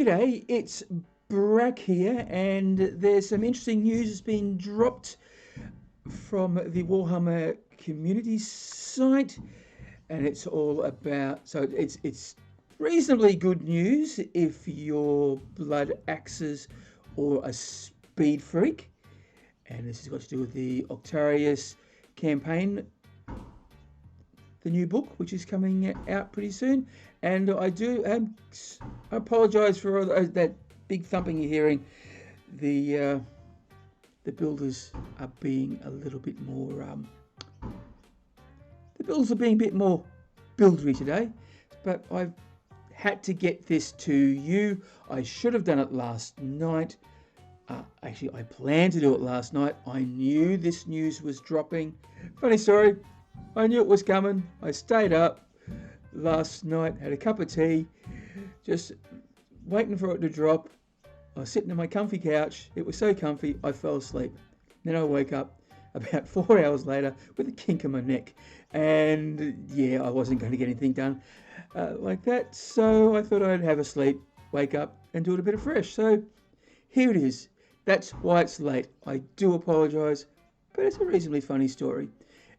G'day, it's Brak here, and there's some interesting news that's been dropped from the Warhammer community site, and it's all about, so it's reasonably good news if you're blood axes or a speed freak, and this has got to do with the Octarius campaign, the new book, which is coming out pretty soon. And I do apologise for all that big thumping you're hearing. The builders are being a little bit more. The builders are being a bit more buildery today, but I've had to get this to you. I should have done it last night. Actually, I planned to do it last night. I knew this news was dropping. Funny story. I knew it was coming. I stayed up last night, had a cup of tea, just waiting for it to drop. I was sitting on my comfy couch. It was so comfy, I fell asleep. Then I woke up about 4 hours later with a kink in my neck. And yeah, I wasn't going to get anything done like that. So I thought I'd have a sleep, wake up and do it a bit of fresh. So here it is. That's why it's late. I do apologise, but it's a reasonably funny story.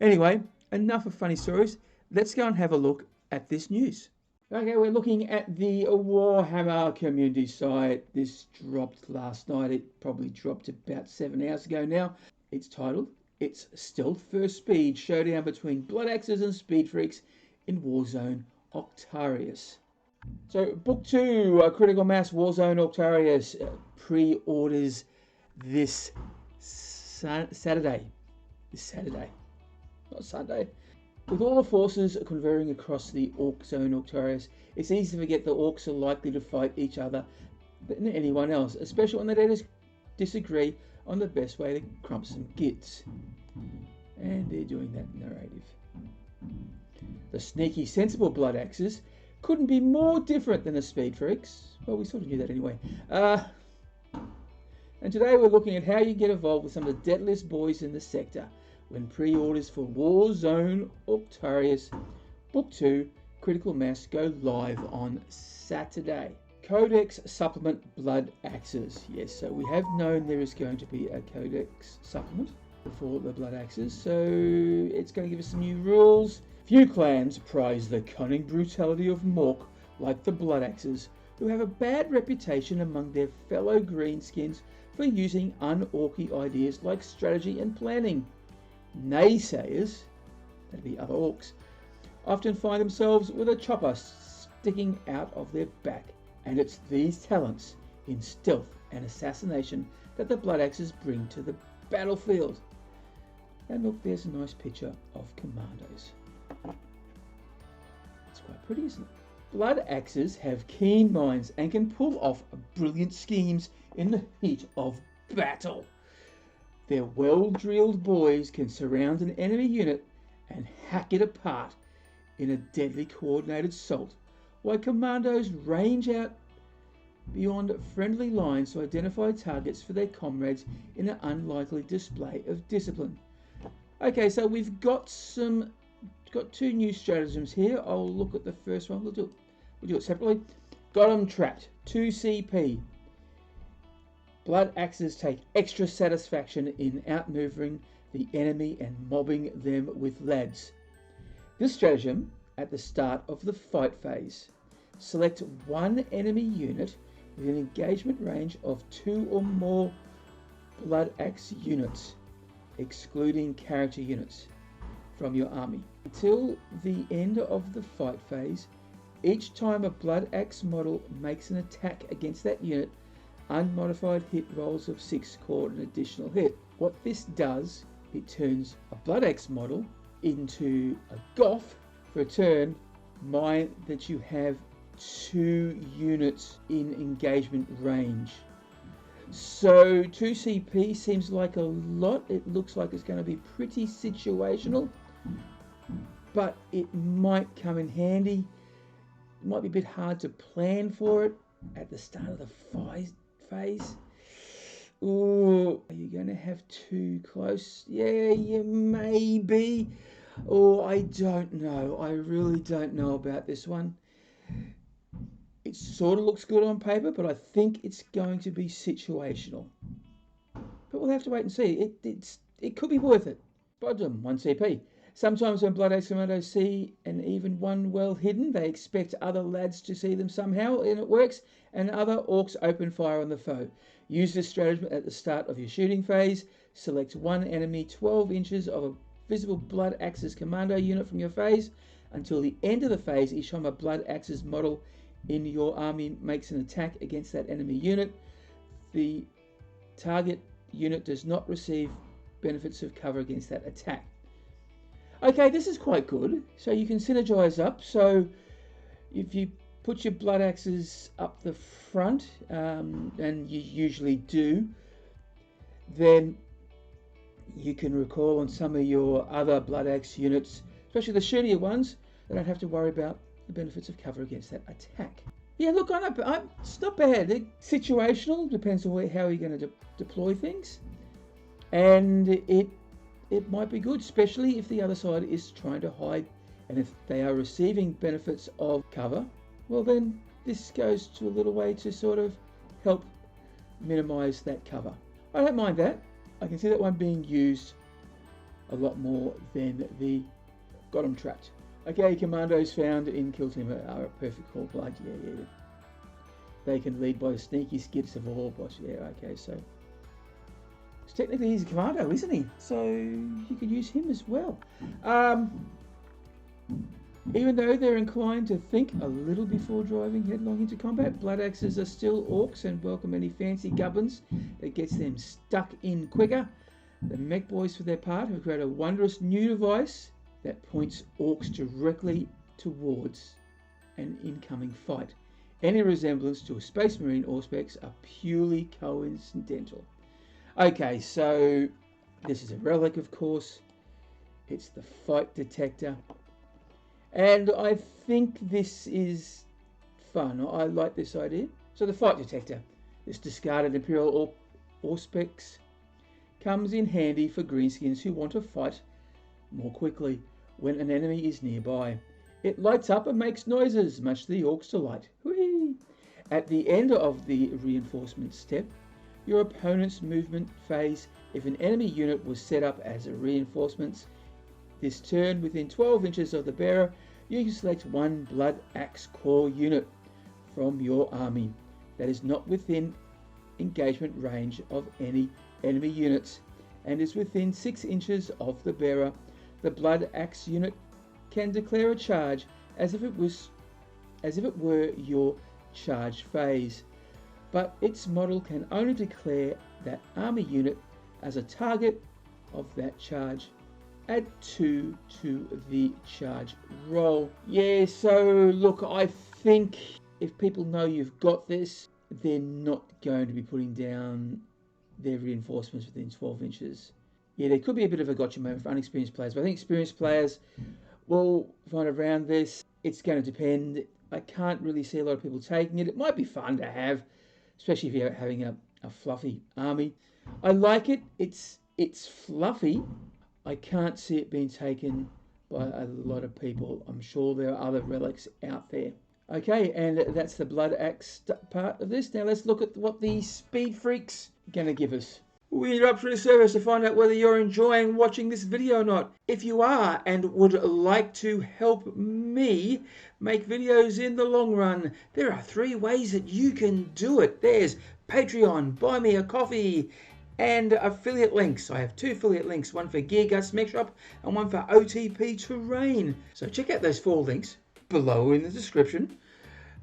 Anyway, enough of funny stories. Let's go and have a look at this news. Okay, we're looking at the Warhammer community site. This dropped last night. It probably dropped about 7 hours ago now. It's titled, "It's Stealth First Speed Showdown Between Blood Axes and Speed Freaks in War Zone Octarius." So, Book 2, Critical Mass War Zone Octarius, pre-orders this Saturday. Not Sunday. With all the forces converging across the Ork Zone Octarius, it's easy to forget the orcs are likely to fight each other than anyone else, especially when they disagree on the best way to crump some gits. And they're doing that narrative. The sneaky, sensible blood axes couldn't be more different than the speed freaks. Well, we sort of knew that anyway. And today we're looking at how you get involved with some of the deadliest boys in the sector when pre-orders for War Zone Octarius Book 2 Critical Mass go live on Saturday. Codex Supplement Blood Axes. Yes, so we have known there is going to be a Codex Supplement for the Blood Axes, so it's going to give us some new rules. Few clans prize the cunning brutality of Mork like the Blood Axes, who have a bad reputation among their fellow greenskins for using un-orky ideas like strategy and planning. Naysayers, that'd be other orcs, often find themselves with a chopper sticking out of their back, and it's these talents in stealth and assassination that the Blood Axes bring to the battlefield. And look, there's a nice picture of Commandos. It's quite pretty, isn't it? Blood Axes have keen minds and can pull off brilliant schemes in the heat of battle. Their well-drilled boys can surround an enemy unit and hack it apart in a deadly coordinated assault, while Commandos range out beyond friendly lines to identify targets for their comrades in an unlikely display of discipline. Okay, so we've got two new stratagems here. I'll look at the first one. We'll do it separately. Got 'em trapped. 2 CP. Blood Axes take extra satisfaction in outmaneuvering the enemy and mobbing them with lads. This stratagem at the start of the fight phase. Select one enemy unit with an engagement range of 2 or more Blood Axe units, excluding character units, from your army. Until the end of the fight phase, each time a Blood Axe model makes an attack against that unit, unmodified hit rolls of 6 score an additional hit. What this does, it turns a Blood Axe model into a Goth for a turn, mind that you have 2 units in engagement range. So 2 CP seems like a lot. It looks like it's going to be pretty situational, but it might come in handy. It might be a bit hard to plan for it at the start of the phase. Ooh, are you going to have 2 close? Yeah, you may be. Oh, I don't know. I really don't know about this one. it sort of looks good on paper, but I think it's going to be situational. But we'll have to wait and see. It could be worth it. Bottom 1 CP. Sometimes when Blood Axe Commandos see an even one well hidden, they expect other lads to see them somehow, and it works, and other orcs open fire on the foe. Use this stratagem at the start of your shooting phase. Select one enemy 12 inches of a visible Blood Axes Commando unit from your phase. Until the end of the phase, each time a Blood Axes model in your army makes an attack against that enemy unit, the target unit does not receive benefits of cover against that attack. Okay, this is quite good. So you can synergize up. So if you put your Blood Axes up the front, and you usually do, then you can recall on some of your other Blood Axe units, especially the shootier ones, they don't have to worry about the benefits of cover against that attack. Yeah, look, it's not bad. It's situational, depends on how you're going to deploy things. And it might be good, especially if the other side is trying to hide, and if they are receiving benefits of cover, well then this goes to a little way to sort of help minimize that cover. I don't mind that. I can see that one being used a lot more than the got 'em trapped. Okay, commandos found in Kill Team are a perfect call blood. Yeah. They can lead by the sneaky skids of a Warboss. Yeah, okay, so technically he's a commando, isn't he? So you could use him as well. Even though they're inclined to think a little before driving headlong into combat, Blood Axes are still orcs and welcome any fancy gubbins that gets them stuck in quicker. The mech boys, for their part, have created a wondrous new device that points orcs directly towards an incoming fight. Any resemblance to a Space Marine Auspex are purely coincidental. Okay, so this is a relic, of course. It's the Fight Detector. And I think this is fun. I like this idea. So the Fight Detector, this discarded Imperial Auspex, comes in handy for greenskins who want to fight more quickly when an enemy is nearby. It lights up and makes noises, much to the orcs' delight. Whee! At the end of the reinforcement step, your opponent's movement phase, if an enemy unit was set up as a reinforcements this turn within 12 inches of the bearer, you can select one Blood Axe core unit from your army that is not within engagement range of any enemy units and is within 6 inches of the bearer. The Blood Axe unit can declare a charge as if it were your charge phase, but its model can only declare that army unit as a target of that charge. Add 2 to the charge roll. Yeah, so look, I think if people know you've got this, they're not going to be putting down their reinforcements within 12 inches. Yeah, there could be a bit of a gotcha moment for unexperienced players, but I think experienced players will find around this. It's going to depend. I can't really see a lot of people taking it. It might be fun to have, especially if you're having a fluffy army. I like it. It's fluffy. I can't see it being taken by a lot of people. I'm sure there are other relics out there. Okay, and that's the Blood Axe part of this. Now let's look at what the Speed Freak's going to give us. We interrupt through the service to find out whether you're enjoying watching this video or not. If you are and would like to help me make videos in the long run, there are 3 ways that you can do it. There's Patreon, Buy Me a Coffee, and affiliate links. I have 2 affiliate links, one for Gear Guts Mech Shop and one for OTP Terrain. So check out those 4 links below in the description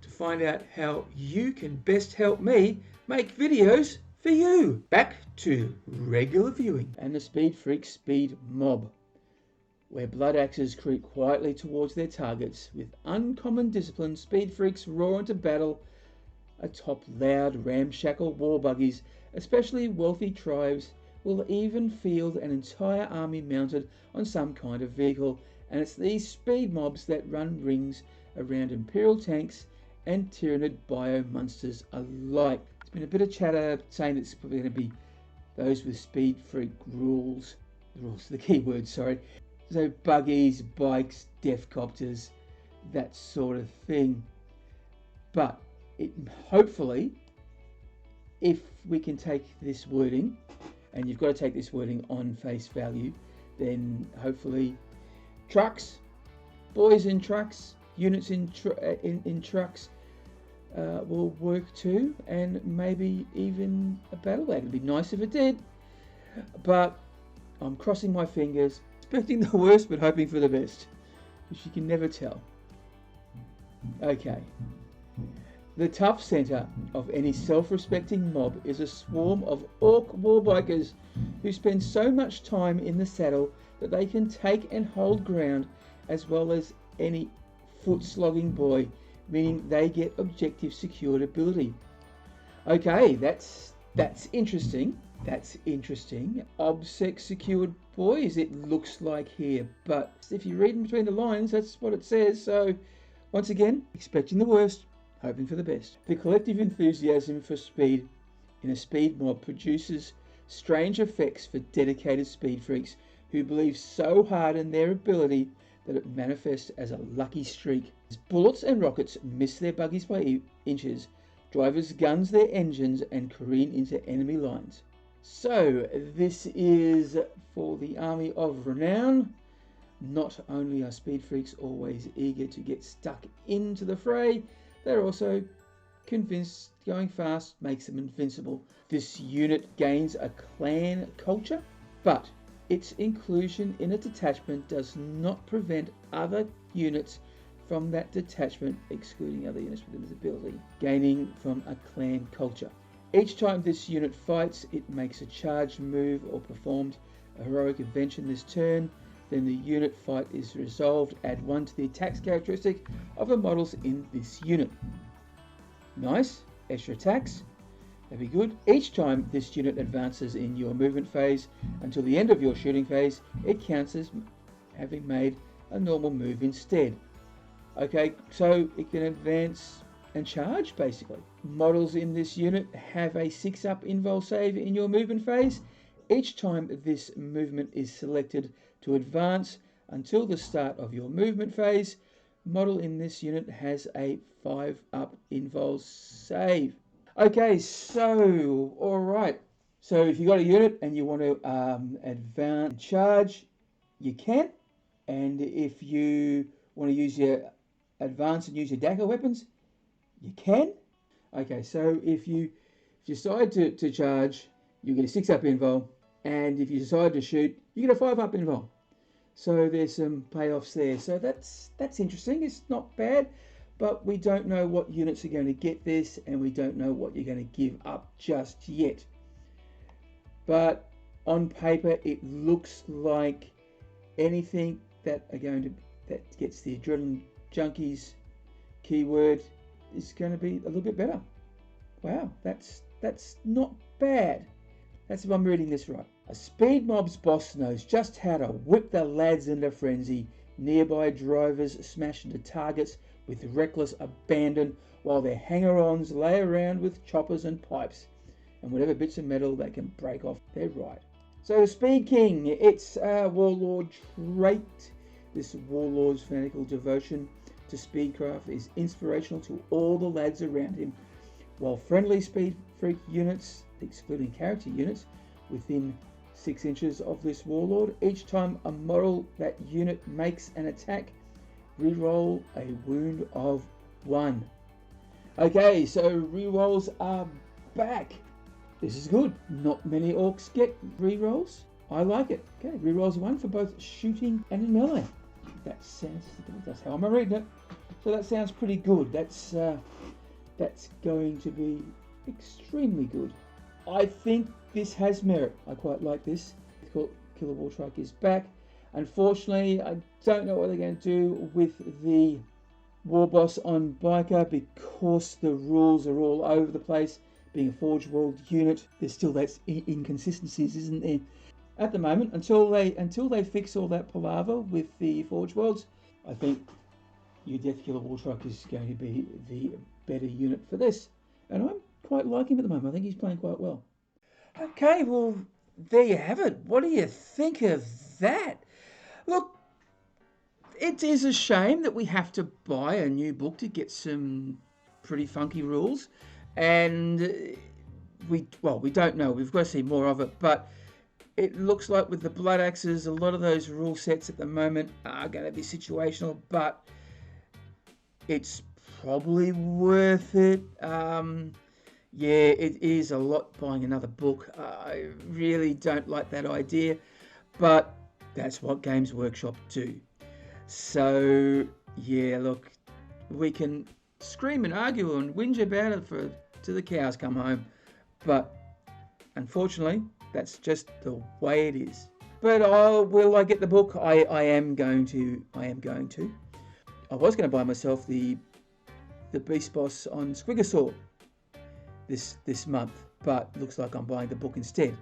to find out how you can best help me make videos for you. Back to regular viewing and the Speed Freak Speed Mob, where Blood Axes creep quietly towards their targets. With uncommon discipline, Speed Freaks roar into battle atop loud, ramshackle war buggies. Especially wealthy tribes will even field an entire army mounted on some kind of vehicle, and it's these speed mobs that run rings around Imperial tanks and Tyranid bio monsters alike. There's been a bit of chatter saying it's probably going to be those with Speed Freak rules, the key word, sorry. So buggies, bikes, death copters, that sort of thing. But hopefully, if we can take this wording, and you've got to take this wording on face value, then hopefully trucks, boys in trucks, units in trucks will work too, and maybe even a battle wagon. It'd be nice if it did, but I'm crossing my fingers, expecting the worst but hoping for the best, because you can never tell. Okay. The tough centre of any self-respecting mob is a swarm of orc warbikers who spend so much time in the saddle that they can take and hold ground, as well as any foot-slogging boy, meaning they get objective secured ability. Okay, that's interesting. That's interesting. Obsec secured boys, it looks like here, but if you read in between the lines, that's what it says. So once again, expecting the worst, hoping for the best. The collective enthusiasm for speed in a speed mob produces strange effects for dedicated speed freaks who believe so hard in their ability that it manifests as a lucky streak. As bullets and rockets miss their buggies by inches, drivers guns their engines and careen into enemy lines. So this is for the army of renown. Not only are speed freaks always eager to get stuck into the fray, they're also convinced going fast makes them invincible. This unit gains a clan culture, but its inclusion in a detachment does not prevent other units from that detachment, excluding other units within its ability, gaining from a clan culture. Each time this unit fights, it makes a charge move or performed a heroic invention this turn. Then the unit fight is resolved. Add 1 to the attacks characteristic of the models in this unit. Nice. Extra attacks. That'd be good. Each time this unit advances in your movement phase until the end of your shooting phase, it counts as having made a normal move instead. Okay, so it can advance and charge basically. Models in this unit have a 6-up invul save in your movement phase. Each time this movement is selected to advance until the start of your movement phase, model in this unit has a 5-up invul save. Okay, so alright, so if you've got a unit and you want to advance and charge, you can. And if you want to use your advance and use your dagger weapons, you can. Okay, so if you decide to charge, you get a 6-up invul, and if you decide to shoot, you get a 5-up invul. So there's some payoffs there. So that's interesting. It's not bad, but we don't know what units are going to get this, and we don't know what you're going to give up just yet. But on paper, it looks like anything that gets the adrenaline junkies keyword is going to be a little bit better. Wow, that's not bad. That's if I'm reading this right. A speed mob's boss knows just how to whip the lads into frenzy. Nearby drivers smash into targets with reckless abandon, while their hanger-ons lay around with choppers and pipes, and whatever bits of metal they can break off their right. So the Speed King, it's a warlord trait. This warlord's fanatical devotion to speedcraft is inspirational to all the lads around him, while friendly speed freak units, excluding character units, within 6 inches of this warlord, each time a model that unit makes an attack, reroll a wound of 1. Okay, so rerolls are back. This is good. Not many orcs get rerolls. I like it. Okay, rerolls 1 for both shooting and melee. That's how I'm reading it. So that sounds pretty good. That's going to be extremely good. I think this has merit. I quite like this. Killer War Truck is back. Unfortunately, I don't know what they're going to do with the Warboss on Biker because the rules are all over the place. Being a Forge World unit, there's still that inconsistencies, isn't there? At the moment, until they fix all that palaver with the Forge Worlds, I think your Death Killer War Truck is going to be the better unit for this. And I'm quite liking him at the moment. I think he's playing quite well. Okay, well, there you have it. What do you think of that? Look, it is a shame that we have to buy a new book to get some pretty funky rules, and we don't know. We've got to see more of it, but it looks like with the Blood Axes, a lot of those rule sets at the moment are going to be situational, but it's probably worth it. Yeah, it is a lot buying another book. I really don't like that idea, but that's what Games Workshop do. So, yeah, look, we can scream and argue and whinge about it till the cows come home, but unfortunately, that's just the way it is. But will I get the book? I am going to. I was going to buy myself the Beast Boss on Squigosaur this month, but looks like I'm buying the book instead,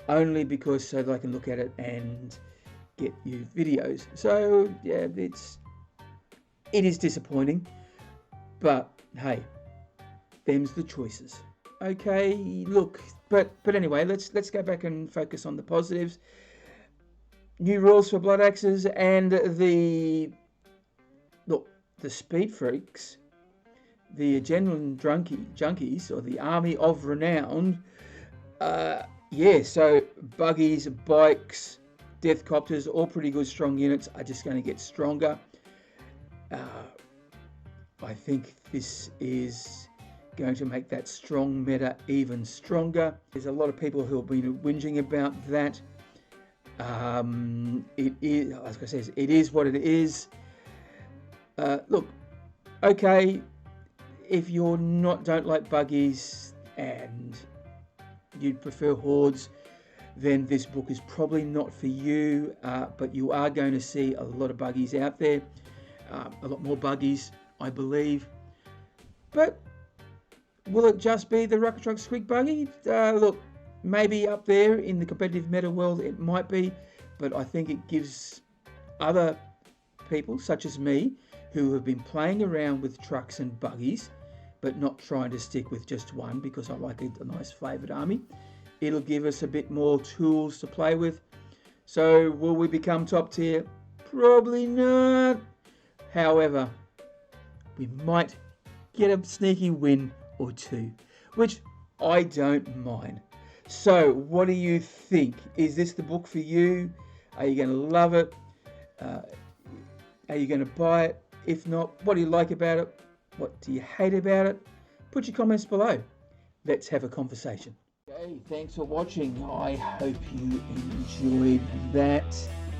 only because so that I can look at it and get you videos. So yeah, it is disappointing, but hey, them's the choices. Okay, look, but anyway, let's go back and focus on the positives. New rules for Blood Axes and the Speed Freaks, the Adrenaline Junkies, or the Army of Renown. Yeah, so buggies, bikes, death copters, all pretty good strong units, are just going to get stronger. I think this is going to make that strong meta even stronger. There's a lot of people who have been whinging about that. It is, as I said, it is what it is. Look, okay, if you're don't like buggies and you'd prefer hordes, then this book is probably not for you, but you are going to see a lot of buggies out there, a lot more buggies, I believe. But will it just be the Rocket Truck Squig buggy? Look, maybe up there in the competitive meta world it might be, but I think it gives other people, such as me, who have been playing around with trucks and buggies, but not trying to stick with just one because I like a nice flavoured army. It'll give us a bit more tools to play with. So will we become top tier? Probably not. However, we might get a sneaky win or two, which I don't mind. So what do you think? Is this the book for you? Are you going to love it? Are you going to buy it? If not, what do you like about it? What do you hate about it? Put your comments below. Let's have a conversation. Okay, thanks for watching. I hope you enjoyed that.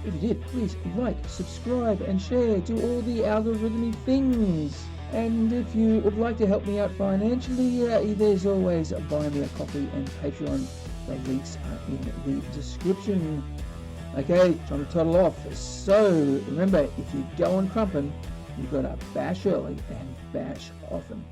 If you did, please like, subscribe and share. Do all the algorithmic things. And if you would like to help me out financially, there's always a Buy Me a Coffee and Patreon. The links are in the description. Okay, time to toddle off. So remember, if you go on crumpin', you've got to bash early and bash often.